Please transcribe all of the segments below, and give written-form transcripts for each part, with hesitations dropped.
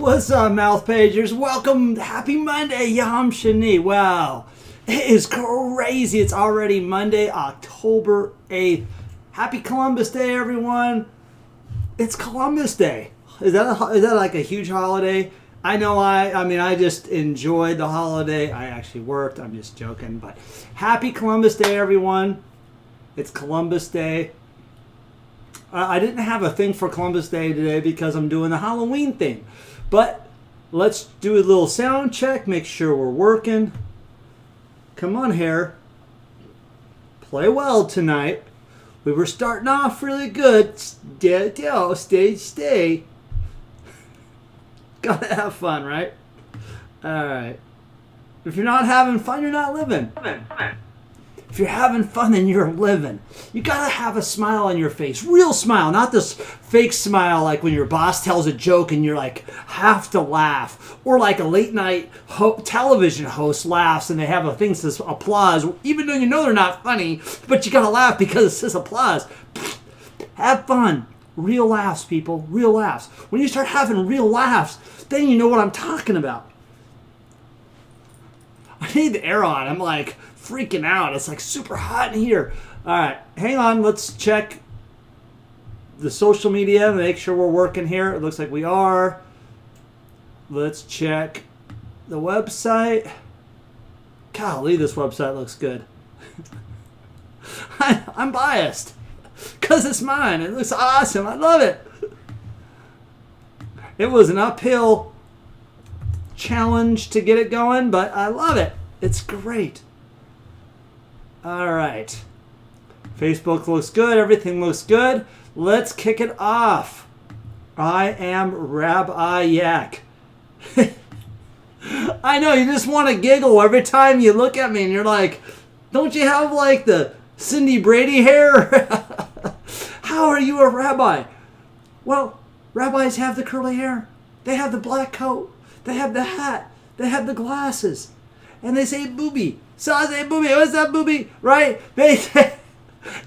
What's up, mouth pagers? Welcome. Happy Monday, Yom Shani. Wow, it is crazy. It's already Monday, October 8th. Happy Columbus Day, everyone. It's Columbus Day. Is that like a huge holiday? I know I just enjoyed the holiday. I actually worked. I'm just joking. But happy Columbus Day, everyone. It's Columbus Day. I didn't have a thing for Columbus Day today because I'm doing the Halloween thing. But let's do a little sound check, make sure we're working. Come on here. Play well tonight. We were starting off really good. Stay. Gotta have fun, right? Alright. If you're not having fun, you're not living. If you're having fun, then you're living. You gotta have a smile on your face. Real smile, not this fake smile like when your boss tells a joke and you're like, have to laugh. Or like a late night television host laughs and they have a thing that says applause, even though you know they're not funny, but you gotta laugh because it says applause. Have fun. Real laughs, people. Real laughs. When you start having real laughs, then you know what I'm talking about. I need the air on. I'm like freaking out. It's like super hot in here. All right, hang on. Let's check the social media, make sure we're working here. It looks like we are. Let's check the website. Golly, this website looks good. I'm biased because it's mine. It looks awesome. I love it. It was an uphill challenge to get it going, but I love it. It's great. All right. Facebook looks good. Everything looks good. Let's kick it off. I am Rabbi Yak. I know, you just want to giggle every time you look at me and you're like, don't you have like the Cindy Brady hair? How are you a rabbi? Well, rabbis have the curly hair. They have the black coat. They have the hat. They have the glasses. And they say booby. So I say booby. What's up, booby? Right? They say,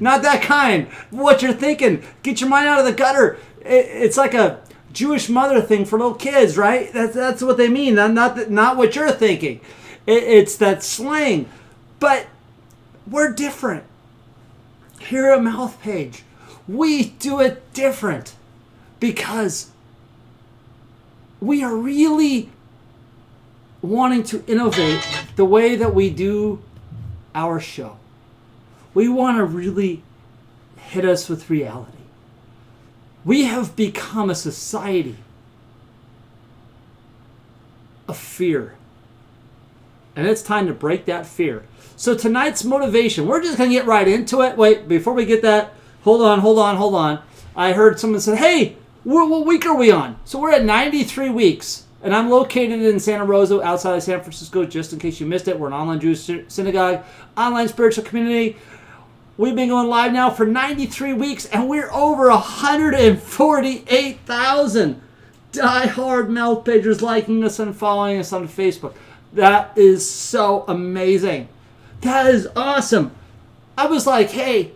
not that kind. What you're thinking. Get your mind out of the gutter. It's like a Jewish mother thing for little kids, right? That's what they mean. Not what you're thinking. It's that slang. But we're different. Here at Mouth Page, we do it different because we are really wanting to innovate the way that we do our show. We want to really hit us with reality. We have become a society of fear. And it's time to break that fear. So tonight's motivation, we're just going to get right into it. Wait, before we get that, hold on. I heard someone say, hey, what week are we on? So we're at 93 weeks. And I'm located in Santa Rosa, outside of San Francisco, just in case you missed it. We're an online Jewish synagogue, online spiritual community. We've been going live now for 93 weeks, and we're over 148,000 die-hard mouth pagers liking us and following us on Facebook. That is so amazing. That is awesome. I was like, hey,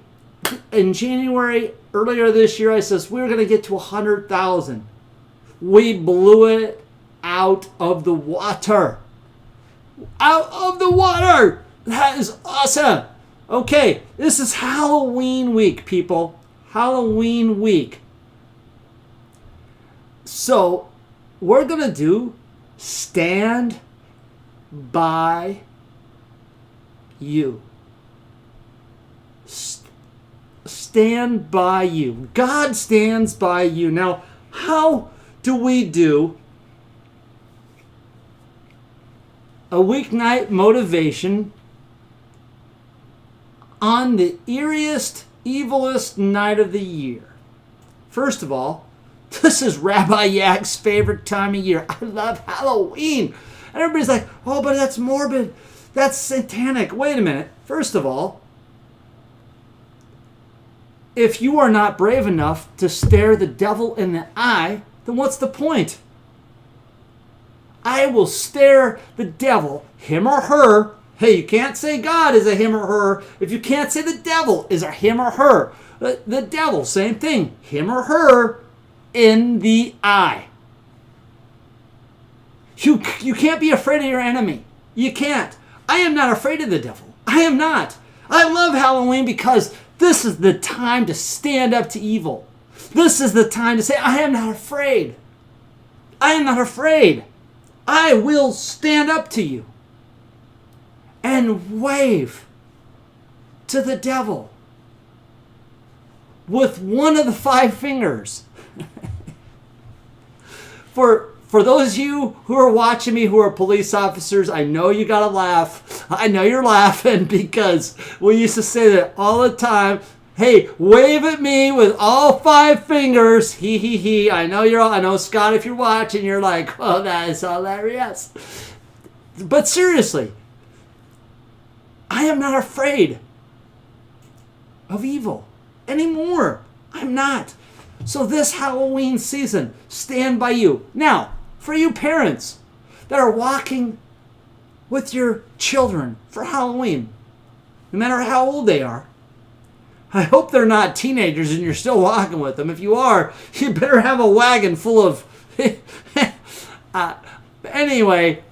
in January, earlier this year, I says, we were going to get to 100,000. We blew it out of the water. Out of the water! That is awesome. Okay, this is Halloween week, people. Halloween week. So, we're going to do Stand By You. Stand by you. God stands by you. Now, how do we do a weeknight motivation on the eeriest, evilest night of the year? First of all, this is Rabbi Yak's favorite time of year. I love Halloween. And everybody's like, oh, but that's morbid. That's satanic. Wait a minute. First of all, if you are not brave enough to stare the devil in the eye, then what's the point? I will stare the devil, him or her. Hey, you can't say God is a him or her if you can't say the devil is a him or her. The devil, same thing, him or her, in the eye. You can't be afraid of your enemy. You can't. I am not afraid of the devil. I am not. I love Halloween because this is the time to stand up to evil. This is the time to say, I am not afraid. I am not afraid. I will stand up to you and wave to the devil with one of the 5 fingers. For those of you who are watching me who are police officers, I know you gotta laugh. I know you're laughing because we used to say that all the time. Hey, wave at me with all 5 fingers. He, he, he. I know, Scott, if you're watching, you're like, oh, that is hilarious. But seriously, I am not afraid of evil anymore. I'm not. So this Halloween season, stand by you. Now, for you parents that are walking with your children for Halloween, no matter how old they are, I hope they're not teenagers and you're still walking with them. If you are, you better have a wagon full of... Anyway,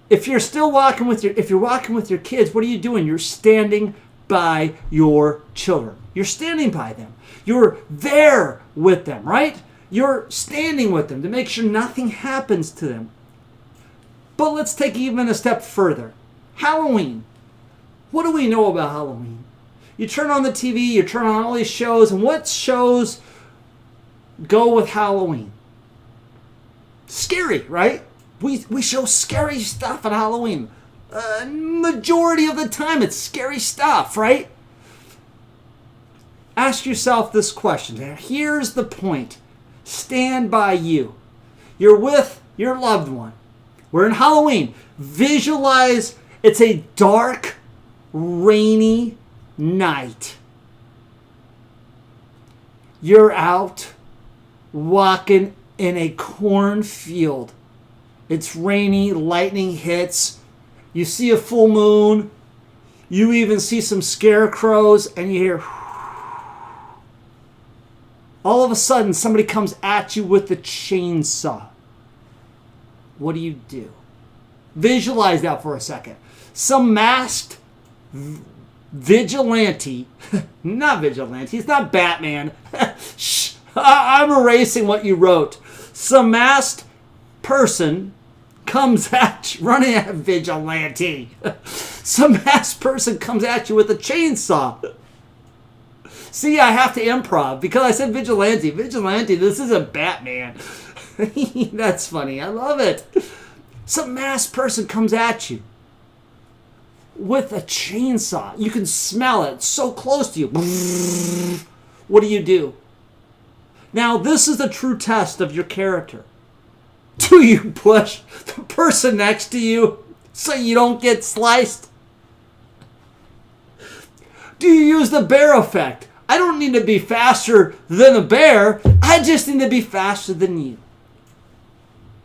if you're walking with your kids, what are you doing? You're standing by your children. You're standing by them. You're there with them, right? You're standing with them to make sure nothing happens to them. But let's take even a step further. Halloween. What do we know about Halloween? You turn on the TV, you turn on all these shows, and what shows go with Halloween? Scary, right? We show scary stuff on Halloween. Majority of the time, it's scary stuff, right? Ask yourself this question. Here's the point. Stand by you. You're with your loved one. We're in Halloween. Visualize it's a dark, rainy night. You're out walking in a cornfield. It's rainy, lightning hits. You see a full moon. You even see some scarecrows, and you hear... All of a sudden, somebody comes at you with a chainsaw. What do? Visualize that for a second. Some masked vigilante, not vigilante, he's not Batman. Shh, I'm erasing what you wrote. Some masked person comes at you, running at vigilante. Some masked person comes at you with a chainsaw. See, I have to improv because I said vigilante. Vigilante, this isn't Batman. That's funny. I love it. Some masked person comes at you with a chainsaw. You can smell it. It's so close to you. What do? Now, this is the true test of your character. Do you push the person next to you so you don't get sliced? Do you use the bear effect? I don't need to be faster than a bear. I just need to be faster than you.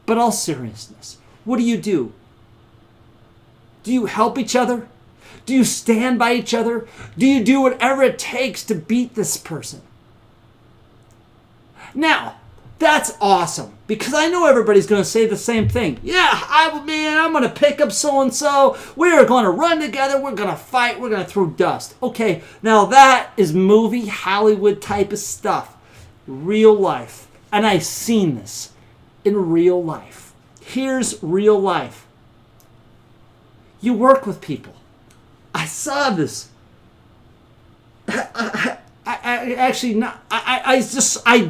But all seriousness, what do? Do you help each other? Do you stand by each other? Do you do whatever it takes to beat this person? Now, that's awesome because I know everybody's going to say the same thing. Yeah, I'm going to pick up so-and-so. We're going to run together. We're going to fight. We're going to throw dust. Okay, now that is movie Hollywood type of stuff. Real life. And I've seen this in real life. Here's real life. You work with people. I saw this. I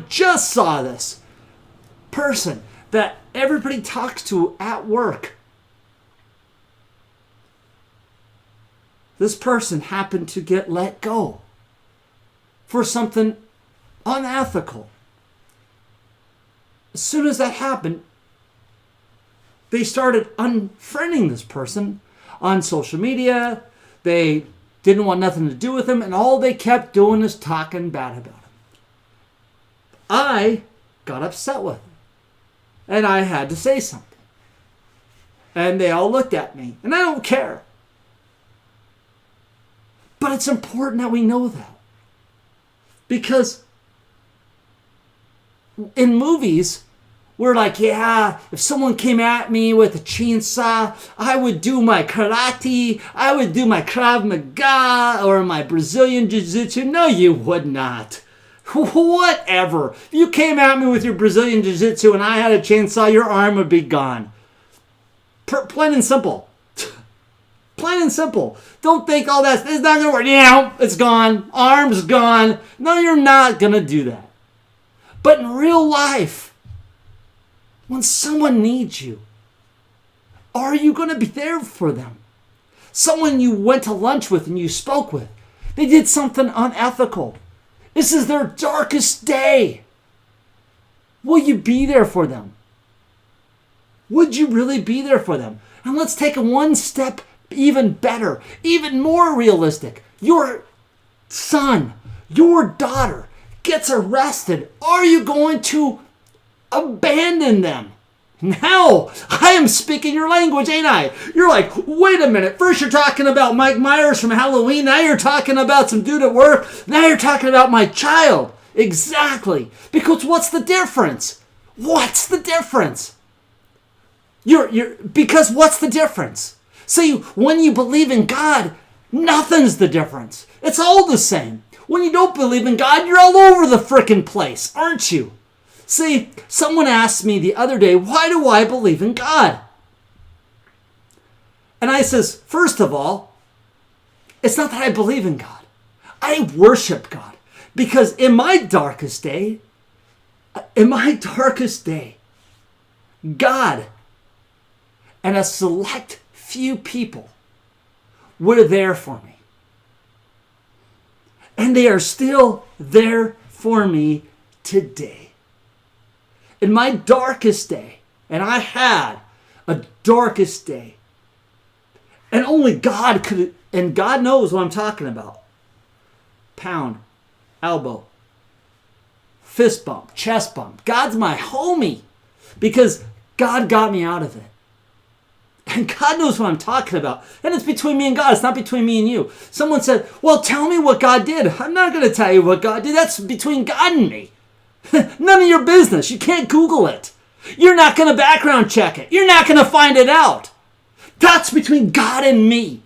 just saw this person that everybody talks to at work. This person happened to get let go for something unethical. As soon as that happened, they started unfriending this person on social media. They didn't want nothing to do with him, and all they kept doing is talking bad about him. I got upset with him, and I had to say something. And they all looked at me, and I don't care. But it's important that we know that. Because in movies, We're like, yeah, if someone came at me with a chainsaw, I would do my karate, I would do my Krav Maga or my Brazilian Jiu-Jitsu. No, you would not. Whatever. If you came at me with your Brazilian Jiu-Jitsu and I had a chainsaw, your arm would be gone. Plain and simple. Plain and simple. Don't think all that, it's not going to work. Yeah, it's gone. Arm's gone. No, you're not going to do that. But in real life, when someone needs you, are you going to be there for them? Someone you went to lunch with and you spoke with, they did something unethical. This is their darkest day. Will you be there for them? Would you really be there for them? And let's take it one step even better, even more realistic. Your son, your daughter gets arrested. Are you going to abandon them? Now, I am speaking your language, ain't I? You're like, wait a minute. First you're talking about Mike Myers from Halloween. Now you're talking about some dude at work. Now you're talking about my child. Exactly. Because what's the difference? What's the difference? Because what's the difference? See, when you believe in God, nothing's the difference. It's all the same. When you don't believe in God, you're all over the frickin' place, aren't you? See, someone asked me the other day, why do I believe in God? And I says, first of all, it's not that I believe in God. I worship God. Because in my darkest day, God and a select few people were there for me. And they are still there for me today. In my darkest day, and I had a darkest day, and only God could, and God knows what I'm talking about. Pound, elbow, fist bump, chest bump. God's my homie because God got me out of it. And God knows what I'm talking about. And it's between me and God. It's not between me and you. Someone said, well, tell me what God did. I'm not going to tell you what God did. That's between God and me. None of your business. You can't Google it. You're not going to background check it. You're not going to find it out. That's between God and me.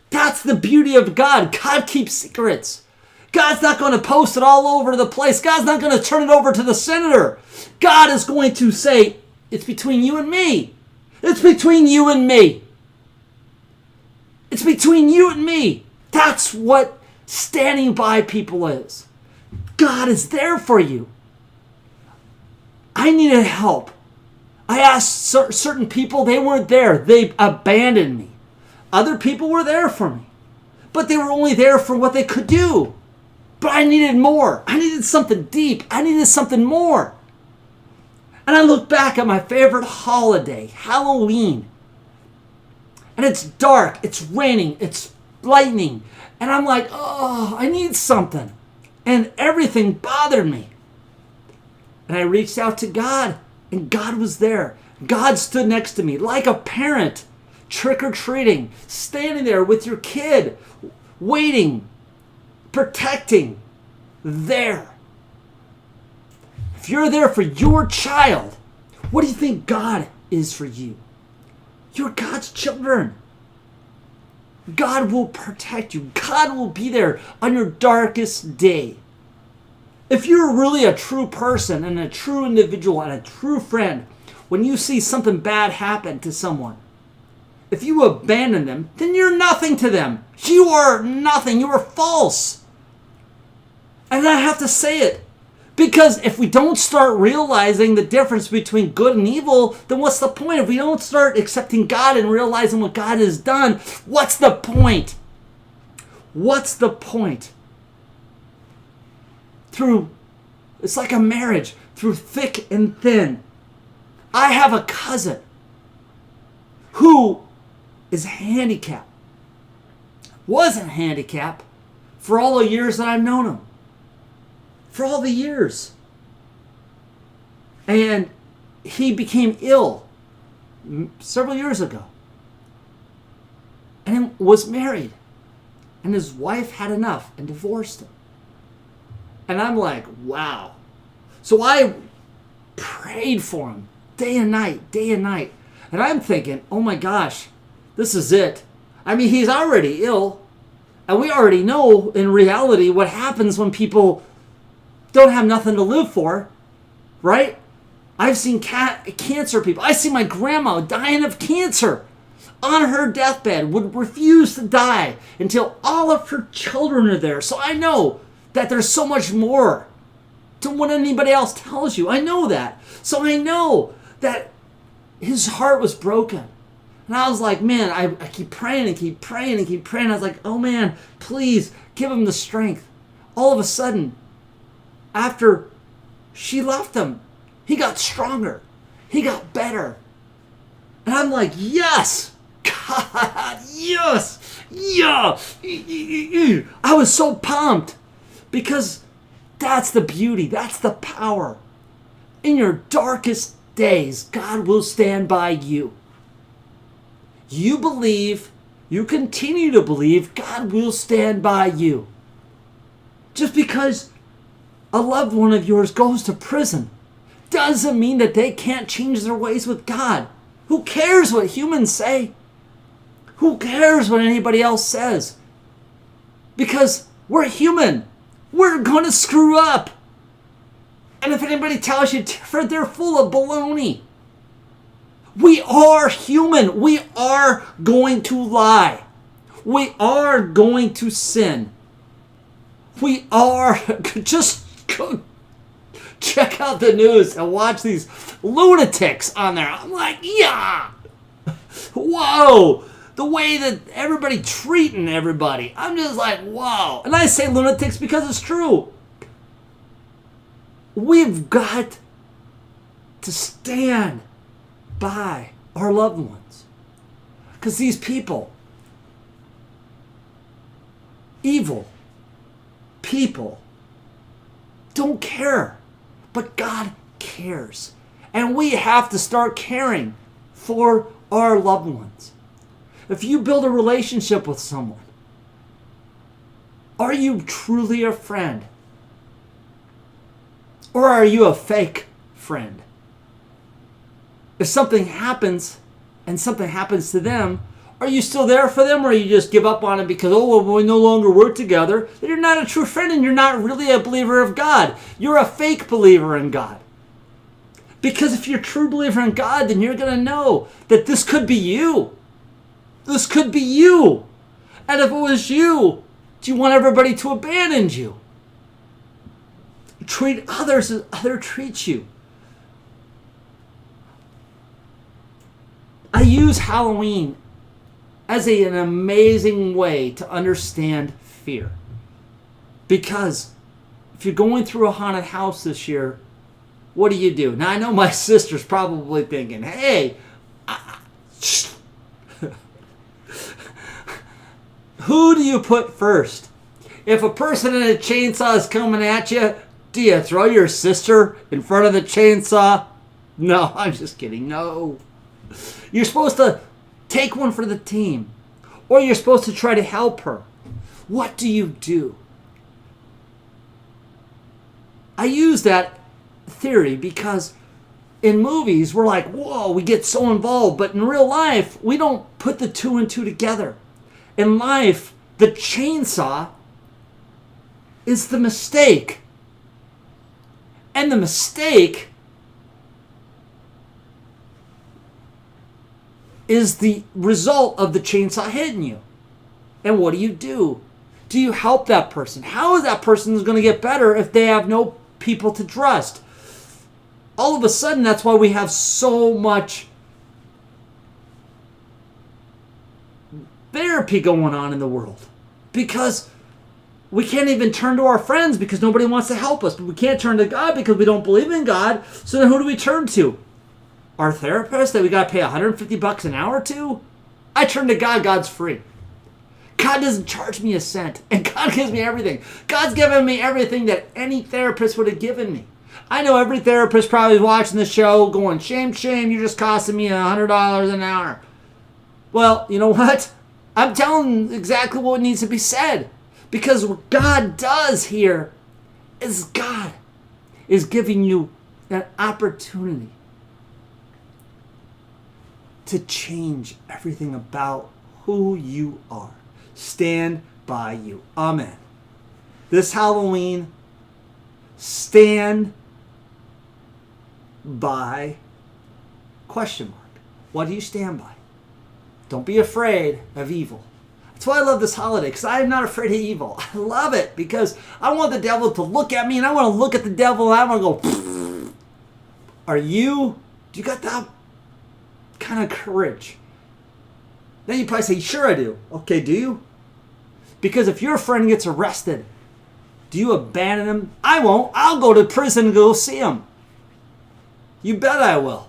That's the beauty of God. God keeps secrets. God's not going to post it all over the place. God's not going to turn it over to the senator. God is going to say, it's between you and me. It's between you and me. It's between you and me. That's what standing by people is. God is there for you. I needed help. I asked certain people, they weren't there. They abandoned me. Other people were there for me. But they were only there for what they could do. But I needed more. I needed something deep. I needed something more. And I look back at my favorite holiday, Halloween. And it's dark, it's raining, it's lightning. And I'm like, oh, I need something. And everything bothered me. And I reached out to God, and God was there. God stood next to me like a parent, trick-or-treating, standing there with your kid, waiting, protecting, there. If you're there for your child, what do you think God is for you? You're God's children. God will protect you. God will be there on your darkest day. If you're really a true person and a true individual and a true friend, when you see something bad happen to someone, if you abandon them, then you're nothing to them. You are nothing. You are false. And I have to say it. Because if we don't start realizing the difference between good and evil, then what's the point? If we don't start accepting God and realizing what God has done, what's the point? What's the point? It's like a marriage, through thick and thin. I have a cousin who is handicapped, wasn't handicapped for all the years that I've known him. For all the years. And he became ill several years ago. And was married. And his wife had enough and divorced him. And I'm like, wow. So I prayed for him day and night, day and night. And I'm thinking, oh my gosh, this is it. I mean, he's already ill. And we already know in reality what happens when people don't have nothing to live for, right? I've seen cancer people. I see my grandma dying of cancer on her deathbed, would refuse to die until all of her children are there. So I know that there's so much more to what anybody else tells you. I know that. So I know that his heart was broken. And I was like, man, I keep praying and keep praying and keep praying. I was like, oh man, please give him the strength. All of a sudden, after she left him, he got stronger. He got better. And I'm like, yes, God, yes, yeah. I was so pumped because that's the beauty. That's the power. In your darkest days, God will stand by you. You believe, you continue to believe, God will stand by you. Just because a loved one of yours goes to prison doesn't mean that they can't change their ways with God. Who cares what humans say? Who cares what anybody else says? Because we're human. We're going to screw up. And if anybody tells you different, they're full of baloney. We are human. We are going to lie. We are going to sin. We are just check out the news and watch these lunatics on there. I'm like, yeah. Whoa. The way that everybody treating everybody. I'm just like, wow. And I say lunatics because it's true. We've got to stand by our loved ones. Because these people, evil people, don't care. But God cares. And we have to start caring for our loved ones. If you build a relationship with someone, are you truly a friend? Or are you a fake friend? If something happens and something happens to them, are you still there for them, or you just give up on it because, oh, well, we no longer work together? Then you're not a true friend and you're not really a believer of God. You're a fake believer in God. Because if you're a true believer in God, then you're going to know that this could be you. This could be you. And if it was you, do you want everybody to abandon you? Treat others as others treat you. I use Halloween as an amazing way to understand fear. Because if you're going through a haunted house this year, what do? Now, I know my sister's probably thinking, hey, who do you put first? If a person in a chainsaw is coming at you, do you throw your sister in front of the chainsaw? No, I'm just kidding. No. You're supposed to take one for the team. Or you're supposed to try to help her. What do? I use that theory because in movies we're like, whoa, we get so involved. But in real life, we don't put the two and two together. In life, the chainsaw is the mistake. And the mistake is the result of the chainsaw hitting you. And what do? Do you help that person? How is that person going to get better if they have no people to trust? All of a sudden, that's why we have so much therapy going on in the world. Because we can't even turn to our friends because nobody wants to help us. But we can't turn to God because we don't believe in God. So then who do we turn to? Our therapist that we got to pay $150 an hour to? I turn to God. God's free. God doesn't charge me a cent. And God gives me everything. God's given me everything that any therapist would have given me. I know every therapist probably is watching the show going, shame, shame, you're just costing me $100 an hour. Well, you know what? I'm telling exactly what needs to be said. Because what God does here is God is giving you an opportunity to change everything about who you are. Stand by you. Amen. This Halloween, stand by ? What do you stand by? Don't be afraid of evil. That's why I love this holiday, because I am not afraid of evil. I love it because I want the devil to look at me, and I want to look at the devil, and I want to go, are you? Do you got that kind of courage? Then you probably say, sure I do. Okay, do you? Because if your friend gets arrested, do you abandon him? I won't. I'll go to prison and go see him. You bet I will.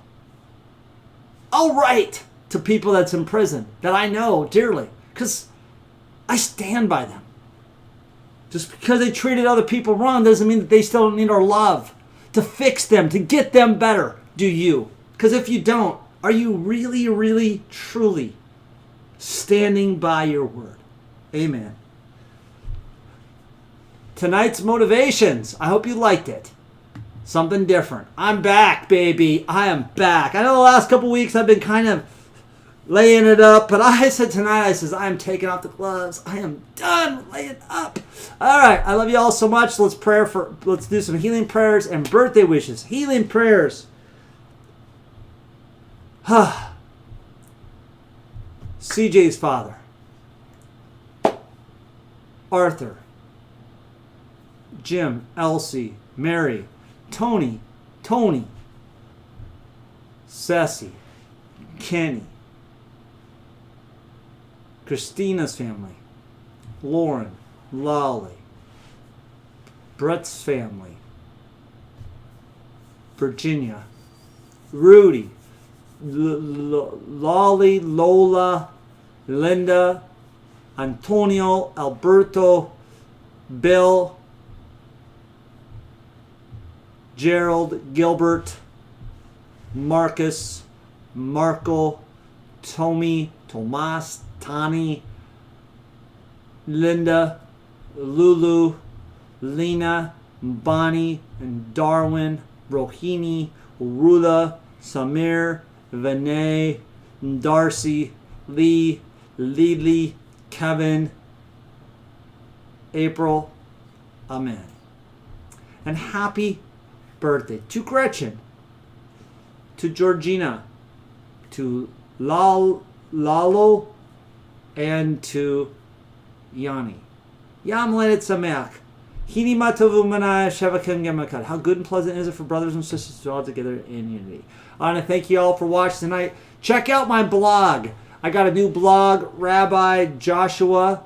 I'll write to people that's in prison that I know dearly because I stand by them. Just because they treated other people wrong doesn't mean that they still don't need our love to fix them, to get them better. Do you? Because if you don't, are you really, really, truly standing by your word? Amen. Tonight's motivations. I hope you liked it. Something different. I'm back, baby. I am back. I know the last couple weeks I've been kind of laying it up, but I said tonight, I'm taking off the gloves. I am done laying up. All right. I love you all so much. Let's do some healing prayers and birthday wishes. Healing prayers. CJ's father. Arthur. Jim, Elsie, Mary, Tony, Ceci, Kenny, Christina's family, Lauren, Lolly, Brett's family, Virginia, Rudy, Lolly, Lola, Linda, Antonio, Alberto, Bill, Gerald, Gilbert, Marcus, Marco, Tommy, Tomas, Tani, Linda, Lulu, Lena, Bonnie, and Darwin, Rohini, Rula, Samir, Vinay, Darcy, Lee, Lily, Kevin, April. Amen. And happy birthday to Gretchen, to Georgina, to Lalo, and to Yanni. Yam Lenet Sameach. Hini Matovu Manaya Shevakan Gemakat. How good and pleasant is it for brothers and sisters to all together in unity. I want to thank you all for watching tonight. Check out my blog. I got a new blog. Rabbi Joshua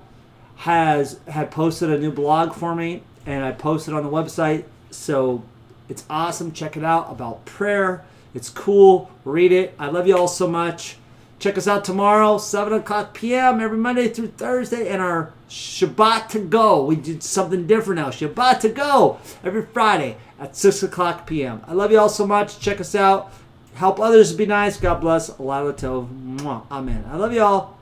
had posted a new blog for me, and I posted on the website. So it's awesome. Check it out about prayer. It's cool. Read it. I love you all so much. Check us out tomorrow, 7 o'clock p.m. every Monday through Thursday, and our Shabbat to go. We did something different now. Shabbat to go every Friday at 6 o'clock p.m. I love you all so much. Check us out. Help others be nice. God bless. Alala Tov. Amen. I love you all.